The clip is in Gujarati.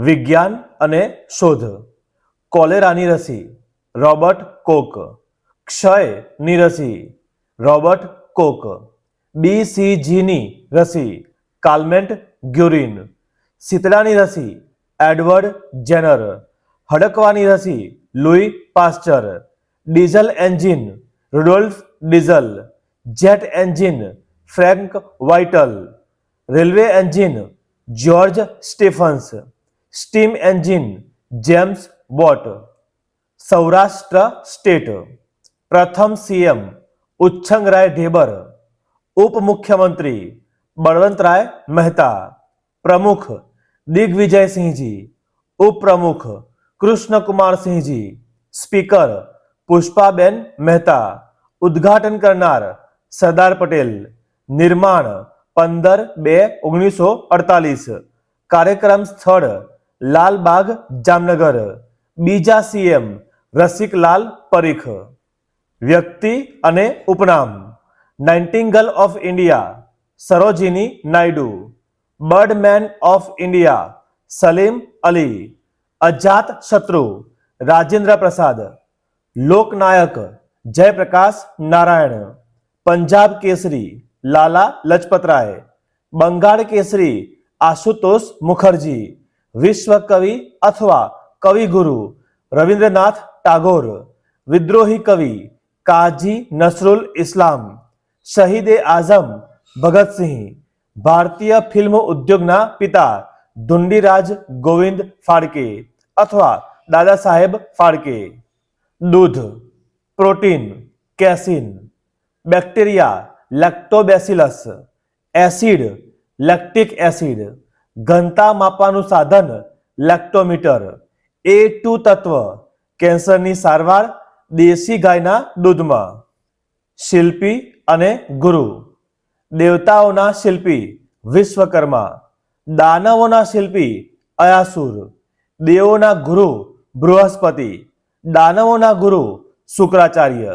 વિજ્ઞાન અને શોધ. કોલેરાની રસી રોબર્ટ કોક. ક્ષયની રસી રોબર્ટ કોક. BCGની રસી કાર્લમેન્ટ ગ્યુરિન. શીતળાની રસી એડવર્ડ જેનર. હડકવાની રસી Louis Pasteur. Diesel engine Rudolf Diesel. Jet engine Frank Whittle. Railway engine George Stephenson. Steam engine James Watt. Saurashtra state. પ્રથમ CM ઉચ્છંગરાય ઢેબર. ઉપમુખ્યમંત્રી બળવંતરાય મહેતા. પ્રમુખ દિગ્વિજયસિંહજી. ઉપપ્રમુખ કૃષ્ણકુમારસિંહજી. સ્પીકર પુષ્પાબેન મહેતા. ઉદ્ઘાટન કરનાર સરદાર પટેલ. નિર્માણ 15/2/1948. કાર્યક્રમ સ્થળ લાલબાગ જામનગર. બીજા CM રસિકલાલ પરીખ. વ્યક્તિ અને ઉપનામ: nightingale of India Sarojini Naidu. Birdman of India Salim Ali. અજાત શત્રુ રાજેન્દ્ર પ્રસાદ. લોકનાયક જયપ્રકાશ નારાયણ. પંજાબ કેસરી લાલા લજપતરાય. બંગાળ કેસરી આશુતોષ મુખર્જી. વિશ્વ કવિ અથવા કવિગુરુ રવિન્દ્રનાથ ટાગોર. વિદ્રોહી કવિ કાજી નસરુલ ઇસ્લામ. શહીદે આઝમ ભગતસિંહ. ભારતીય ફિલ્મ ઉદ્યોગના પિતા ધુંડીરાજ ગોવિંદ ફાળકે અથવા દાદા સાહેબ ફાળકે. દૂધ. Protein casein. Bacteria lactobacillus. Acid lactic acid. ઘનતા માપવાનું સાધન લેક્ટોમીટર. A2 તત્વ કેન્સરની સારવાર દેશી ગાયના દૂધમાં. શિલ્પી અને ગુરુ: દેવતાઓના શિલ્પી વિશ્વકર્મા. દાનવોના શિલ્પી અયાસુર. દેવોના ગુરુ બૃહસ્પતિ. દાનવોના ગુરુ શુક્રાચાર્ય.